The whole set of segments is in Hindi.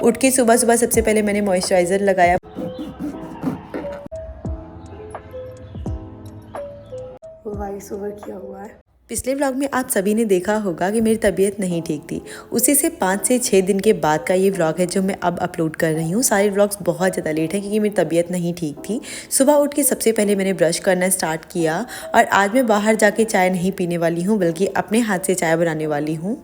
उठ के सुबह सुबह सबसे पहले मैंने मॉइस्चराइज़र लगाया। वॉइस ओवर किया हुआ है। पिछले व्लॉग में आप सभी ने देखा होगा कि मेरी तबीयत नहीं ठीक थी। उसी से 5 से 6 दिन के बाद का ये व्लॉग है जो मैं अब अपलोड कर रही हूँ। सारे व्लॉग्स बहुत ज़्यादा लेट हैं क्योंकि मेरी तबीयत नहीं ठीक थी। सुबह उठ के सबसे पहले मैंने ब्रश करना स्टार्ट किया और आज मैं बाहर जाके चाय नहीं पीने वाली हूँ, बल्कि अपने हाथ से चाय बनाने वाली हूँ।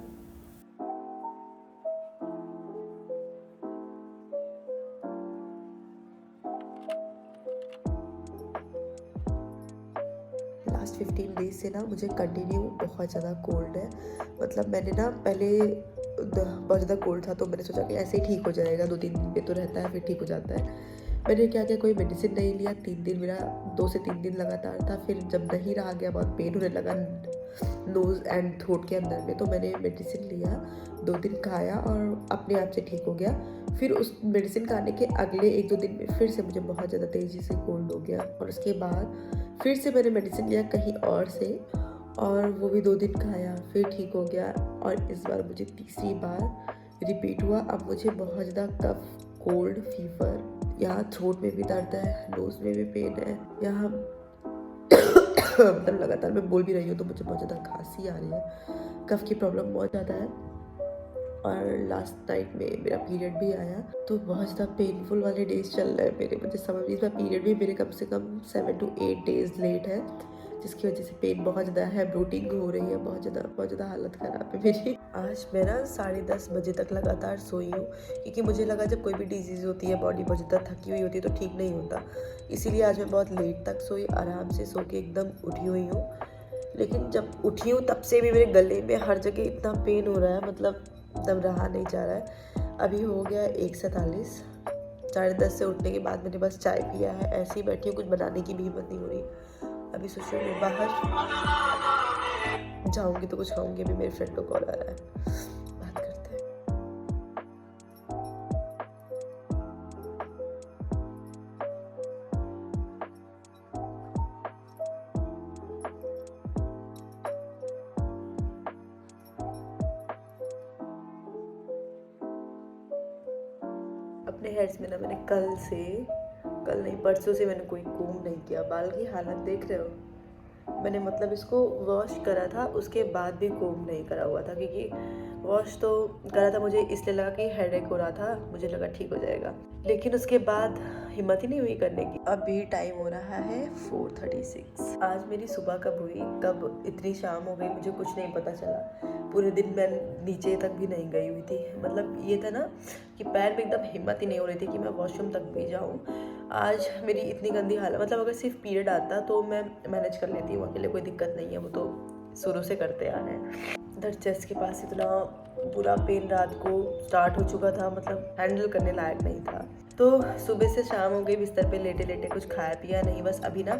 लास्ट 15 डेज से ना मुझे कंटिन्यू बहुत ज़्यादा कोल्ड है। मतलब मैंने ना पहले बहुत ज़्यादा कोल्ड था तो मैंने सोचा कि ऐसे ही ठीक हो जाएगा, 2-3 दिन पे तो रहता है फिर ठीक हो जाता है। मैंने क्या किया, कोई मेडिसिन नहीं लिया। 3 दिन मेरा 2 से 3 दिन लगातार था। फिर जब नहीं रहा गया, बहुत पेन होने लगा नोज़ एंड थ्रोट के अंदर में, तो मैंने मेडिसिन लिया, 2 दिन खाया और अपने आप से ठीक हो गया। फिर उस मेडिसिन खाने के अगले 1-2 दिन में फिर से मुझे बहुत ज़्यादा तेज़ी से कोल्ड हो गया और उसके बाद फिर से मैंने मेडिसिन लिया कहीं और से और वो भी 2 दिन खाया, फिर ठीक हो गया। और इस बार मुझे तीसरी बार रिपीट हुआ। अब मुझे बहुत ज़्यादा कफ, कोल्ड, फीवर, यहाँ थ्रोट में भी दर्द है, नोज़ में भी पेन है, यहाँ मतलब लगातार मैं बोल भी रही हूँ तो मुझे बहुत ज़्यादा खांसी आ रही है। कफ की प्रॉब्लम बहुत ज़्यादा है और लास्ट नाइट में मेरा पीरियड भी आया तो बहुत ज़्यादा पेनफुल वाले डेज चल रहे हैं मेरे। मुझे समझ नहीं, इसका पीरियड भी मेरे कम से कम 7 to 8 डेज़ लेट है, जिसकी वजह से पेन बहुत ज़्यादा है, ब्लोटिंग हो रही है, बहुत ज़्यादा हालत ख़राब है मेरी। आज मैं ना 10:30 बजे तक लगातार सोई हूँ क्योंकि मुझे लगा जब कोई भी डिजीज़ होती है, बॉडी बहुत ज़्यादा थकी हुई होती है तो ठीक नहीं होता, इसीलिए आज मैं बहुत लेट तक सोई। आराम से सो के एकदम उठी हुई हूँ, लेकिन जब उठी हूँ तब से भी मेरे गले में हर जगह इतना पेन हो रहा है, मतलब तब रहा नहीं जा रहा है। अभी हो गया 1:47, 10:30 से उठने के बाद मैंने बस चाय पिया है, ऐसे ही बैठी हूँ, कुछ बनाने की भी हिम्मत नहीं हो रही। अभी सोच रही हूँ बाहर जाऊँगी तो कुछ खाऊँगी। अभी मेरे फ्रेंड को कॉल आ रहा है, बात करते हैं। अपने हेयर्स में ना मैंने कल नहीं परसों से मैंने कोई कोम नहीं किया। बाल की हालत देख रहे हो, मैंने मतलब इसको वॉश करा था उसके बाद भी कोम नहीं करा हुआ था, क्योंकि वॉश तो करा था मुझे इसलिए लगा कि हेडेक हो रहा था, मुझे लगा ठीक हो जाएगा, लेकिन उसके बाद हिम्मत ही नहीं हुई करने की। अभी टाइम हो रहा है 4:36। आज मेरी सुबह कब हुई, कब इतनी शाम हो गई मुझे कुछ नहीं पता चला। पूरे दिन मैं नीचे तक भी नहीं गई हुई थी। मतलब ये था ना कि पैर में एकदम हिम्मत ही नहीं हो रही थी कि मैं वॉशरूम तक भी जाऊँ। आज मेरी इतनी गंदी हालत, मतलब अगर सिर्फ पीरियड आता तो मैं मैनेज कर लेती हूँ अकेले, कोई दिक्कत नहीं है, वो तो शुरू से करते आ रहे हैं। इधर चेस्ट के पास इतना बुरा पेन रात को स्टार्ट हो चुका था, मतलब हैंडल करने लायक नहीं था। तो सुबह से शाम हो गई, बिस्तर पे लेटे लेटे कुछ खाया पिया नहीं। बस अभी ना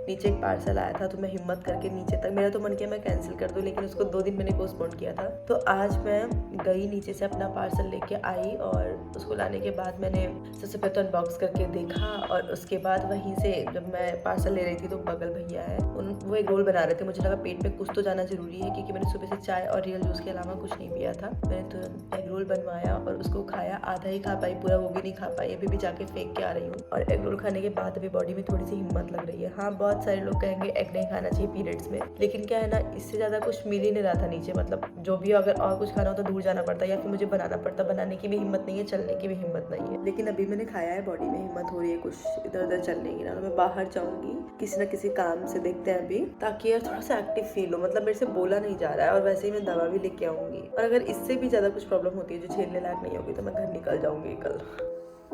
नीचे एक पार्सल आया था तो मैं हिम्मत करके नीचे तक, मेरा तो मन किया मैं कैंसिल कर दूं, लेकिन उसको 2 दिन मैंने पोस्टपोन किया था। तो आज मैं गई नीचे से अपना पार्सल लेके आई और उसको लाने के बाद मैंने सबसे पहले तो अनबॉक्स करके देखा और उसके बाद वहीं से जब मैं पार्सल ले रही थी तो बगल भैया है, वो एक रोल बना रहे थे। मुझे लगा पेट में कुछ तो जाना जरूरी है क्योंकि मैंने सुबह से चाय और रियल जूस के अलावा कुछ नहीं पिया था। मैंने तो एग रोल बनवाया और उसको खाया, आधा ही खा पाई, पूरा वो भी नहीं खा पाई। अभी भी जाके फेंक के आ रही हूँ। और एग रोल खाने के बाद अभी बॉडी में थोड़ी सी हिम्मत लग रही है। हाँ, बहुत सारे लोग कहेंगे एग नहीं खाना चाहिए पीरियड्स में, लेकिन क्या है ना, इससे ज़्यादा कुछ मिल ही नहीं रहा था नीचे। मतलब जो भी अगर और कुछ खाना हो तो दूर जाना पड़ता या फिर मुझे बनाना पड़ता, बनाने की भी हिम्मत नहीं है, चलने की भी हिम्मत नहीं है। लेकिन अभी मैंने खाया है, बॉडी में हिम्मत हो रही है कुछ इधर उधर चलने की ना। तो मैं बाहर जाऊँगी किसी न किसी काम से, देखते हैं अभी, ताकि यार थोड़ा सा एक्टिव फील हो। मतलब मेरे से बोला नहीं जा रहा है और वैसे ही मैं दवा भी लेके आऊँगी। और अगर इससे भी ज़्यादा कुछ प्रॉब्लम होती है जो झेलने लायक नहीं होगी तो मैं घर निकल जाऊँगी कल।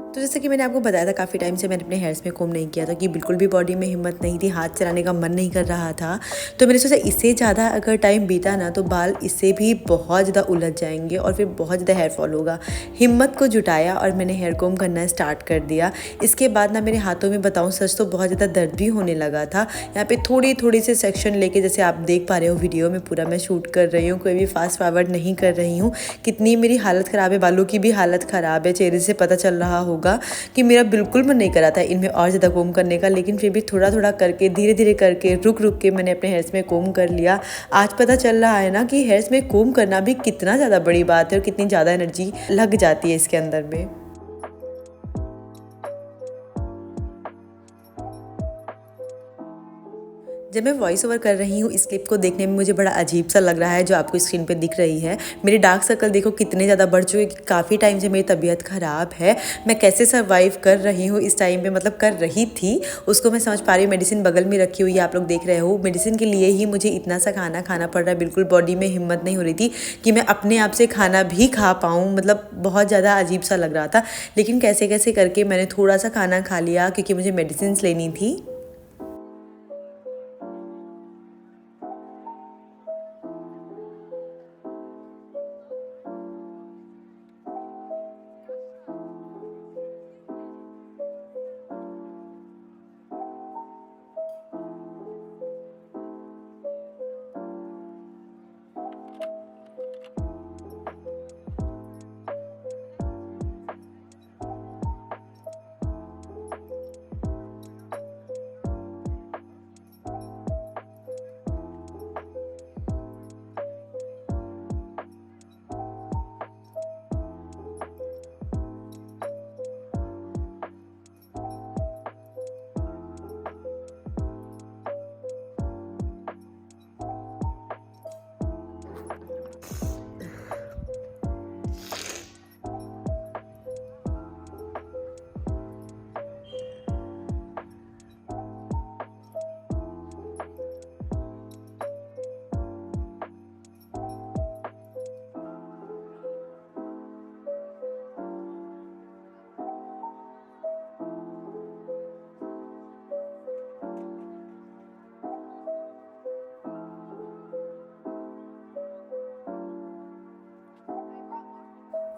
तो जैसे कि मैंने आपको बताया था, काफ़ी टाइम से मैंने अपने हेयर्स में कोम नहीं किया था कि बिल्कुल भी बॉडी में हिम्मत नहीं थी, हाथ चलाने का मन नहीं कर रहा था। तो मैंने सोचा इससे ज़्यादा अगर टाइम बीता ना तो बाल इससे भी बहुत ज़्यादा उलझ जाएंगे और फिर बहुत ज़्यादा हेयर फॉल होगा। हिम्मत को जुटाया और मैंने हेयर कोम करना स्टार्ट कर दिया। इसके बाद ना मेरे हाथों में बताऊँ सच तो बहुत ज़्यादा दर्द भी होने लगा था। यहाँ पे थोड़ी थोड़ी से सेक्शन लेके, जैसे आप देख पा रहे हो वीडियो में, पूरा मैं शूट कर रही हूँ, कोई भी फास्ट फॉरवर्ड नहीं कर रही हूँ। कितनी मेरी हालत ख़राब है, बालों की भी हालत ख़राब है, चेहरे से पता चल रहा होगा कि मेरा बिल्कुल मन नहीं करा था इनमें और ज़्यादा कोम करने का, लेकिन फिर भी थोड़ा थोड़ा करके धीरे धीरे करके रुक रुक के मैंने अपने हेयर्स में कोम कर लिया। आज पता चल रहा है ना कि हेयर्स में कोम करना भी कितना ज़्यादा बड़ी बात है और कितनी ज़्यादा एनर्जी लग जाती है इसके अंदर में। जब मैं वॉइस ओवर कर रही हूँ इस क्लिप को देखने में मुझे बड़ा अजीब सा लग रहा है जो आपको स्क्रीन पे दिख रही है। मेरे डार्क सर्कल देखो कितने ज़्यादा बढ़ चुके कि काफ़ी टाइम से मेरी तबीयत ख़राब है। मैं कैसे सर्वाइव कर रही हूँ इस टाइम पे, मतलब कर रही थी उसको मैं समझ पा रही हूँ। मेडिसिन बगल में रखी हुई है, आप लोग देख रहे हो। मेडिसिन के लिए ही मुझे इतना सा खाना खाना पड़ रहा है, बिल्कुल बॉडी में हिम्मत नहीं हो रही थी कि मैं अपने आप से खाना भी खा पाऊँ। मतलब बहुत ज़्यादा अजीब सा लग रहा था, लेकिन कैसे कैसे करके मैंने थोड़ा सा खाना खा लिया क्योंकि मुझे मेडिसिन लेनी थी।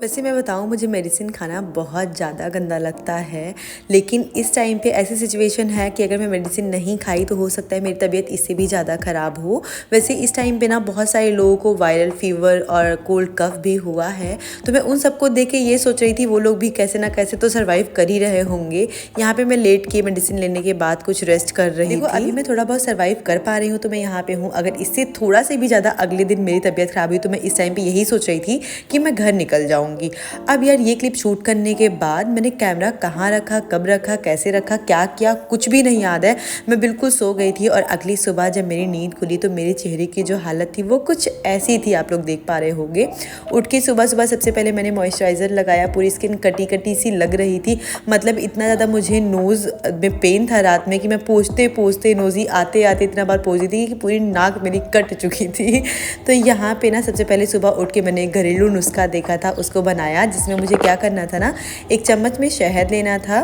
वैसे मैं बताऊँ मुझे मेडिसिन खाना बहुत ज़्यादा गंदा लगता है, लेकिन इस टाइम पे ऐसी सिचुएशन है कि अगर मैं मेडिसिन नहीं खाई तो हो सकता है मेरी तबीयत इससे भी ज़्यादा ख़राब हो। वैसे इस टाइम पे ना बहुत सारे लोगों को वायरल फीवर और कोल्ड कफ भी हुआ है, तो मैं उन सबको देख के ये सोच रही थी वो लोग भी कैसे ना कैसे तो सर्वाइव कर ही रहे होंगे। यहाँ पे मैं लेट के मेडिसिन लेने के बाद कुछ रेस्ट कर रही थी। अभी मैं थोड़ा बहुत सर्वाइव कर पा रही हूँ तो मैं यहाँ पे हूँ। अगर इससे थोड़ा से भी ज़्यादा अगले दिन मेरी तबीयत ख़राब हुई तो मैं इस टाइम पर यही सोच रही थी कि मैं घर निकल जाऊँ। अब यार ये क्लिप शूट करने के बाद मैंने कैमरा कहाँ रखा, कब रखा, कैसे रखा, क्या किया, कुछ भी नहीं याद है। मैं बिल्कुल सो गई थी और अगली सुबह जब मेरी नींद खुली तो मेरे चेहरे की जो हालत थी वो कुछ ऐसी थी, आप लोग देख पा रहे होंगे। उठ के सुबह सुबह सबसे पहले मैंने मॉइस्चराइज़र लगाया, पूरी स्किन कटी कटी सी लग रही थी। मतलब इतना ज़्यादा मुझे नोज़ में पेन था रात में कि मैं पोंछते पोंछते नोज़ी आते आते इतना बार पोंछ दी कि पूरी नाक मेरी कट चुकी थी। तो यहाँ पे ना सबसे पहले सुबह उठ के मैंने एक घरेलू नुस्खा देखा था, उसको बनाया, जिसमें मुझे क्या करना था ना, एक चम्मच में शहद लेना था।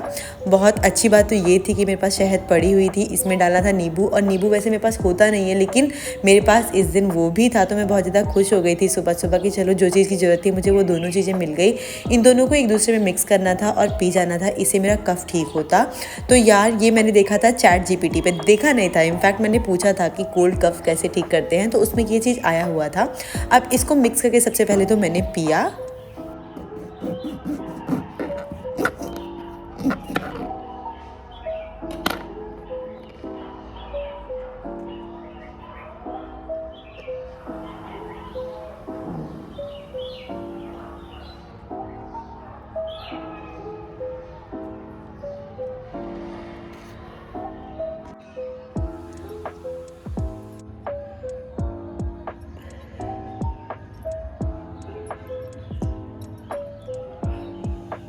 बहुत अच्छी बात तो ये थी कि मेरे पास शहद पड़ी हुई थी, इसमें डालना था नींबू। और नींबू वैसे मेरे पास होता नहीं है, लेकिन मेरे पास इस दिन वो भी था तो मैं बहुत ज़्यादा खुश हो गई थी सुबह सुबह कि चलो जो चीज़ की ज़रूरत थी मुझे वो दोनों चीज़ें मिल गई। इन दोनों को एक दूसरे में मिक्स करना था और पी जाना था, इससे मेरा कफ ठीक होता। तो यार ये मैंने देखा था ChatGPT पे, देखा नहीं था, इनफैक्ट मैंने पूछा था कि कोल्ड कफ कैसे ठीक करते हैं, तो उसमें ये चीज़ आया हुआ था। अब इसको मिक्स करके सबसे पहले तो मैंने पिया।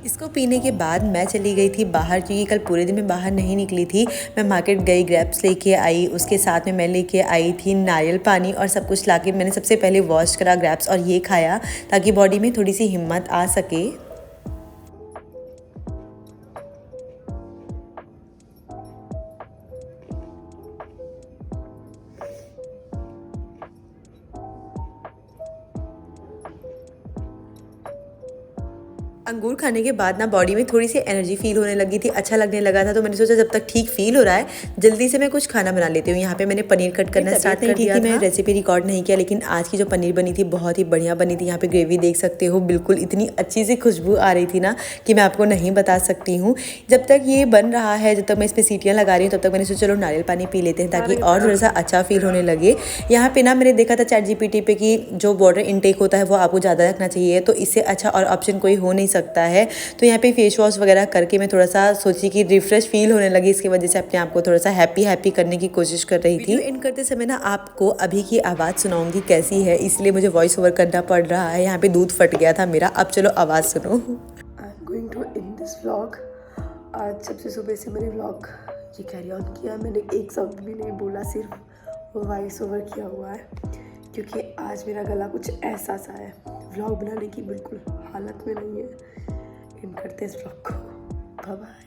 इसको पीने के बाद मैं चली गई थी बाहर, क्योंकि कल पूरे दिन मैं बाहर नहीं निकली थी। मैं मार्केट गई, ग्रेप्स लेके आई, उसके साथ में मैं लेके आई थी नारियल पानी और सब कुछ लाके मैंने सबसे पहले वॉश करा ग्रेप्स और ये खाया ताकि बॉडी में थोड़ी सी हिम्मत आ सके। अंगूर खाने के बाद ना बॉडी में थोड़ी सी एनर्जी फील होने लगी थी, अच्छा लगने लगा था, तो मैंने सोचा जब तक ठीक फील हो रहा है जल्दी से मैं कुछ खाना बना लेती हूँ। यहाँ पे मैंने पनीर कट करना स्टार्ट कर दिया था। मैं रेसिपी रिकॉर्ड नहीं किया, लेकिन आज की जो पनीर बनी थी बहुत ही बढ़िया बनी थी। यहाँ पे ग्रेवी देख सकते हो, बिल्कुल इतनी अच्छी सी खुशबू आ रही थी ना कि मैं आपको नहीं बता सकती हूँ। जब तक ये बन रहा है, जब तक मैं इस पर सीटियाँ लगा रही हूँ, तब तक मैंने सोचा चलो नारियल पानी पी लेते हैं ताकि और थोड़ा सा अच्छा फील होने लगे। यहाँ पे ना मैंने देखा था ChatGPT पे कि जो वाटर इनटेक होता है वो आपको ज़्यादा रखना चाहिए, तो इससे अच्छा और ऑप्शन कोई हो नहीं सकता है। तो यहाँ पे फेस वॉश वगैरह करके मैं थोड़ा सा सोची कि रिफ्रेश फील होने लगी, इसकी वजह से अपने आप को थोड़ा सा हैप्पी करने की कोशिश कर रही थी। इन करते समय ना आपको अभी की आवाज़ सुनाऊंगी कैसी है, इसलिए मुझे वॉइस ओवर करना पड़ रहा है। यहाँ पे दूध फट गया था मेरा। अब चलो आवाज़ सुनो। I am going to in this vlog. आज सबसे सुबह से मैंने व्लॉग ये कैरी ऑन किया। मैंने एक शब्द भी नहीं बोला, सिर्फ वॉइस ओवर किया हुआ है, क्योंकि आज मेरा गला कुछ ऐसा सा है, व्लॉग बनाने की बिल्कुल हालत में नहीं है। इन करते इस व्लॉग को। Bye bye.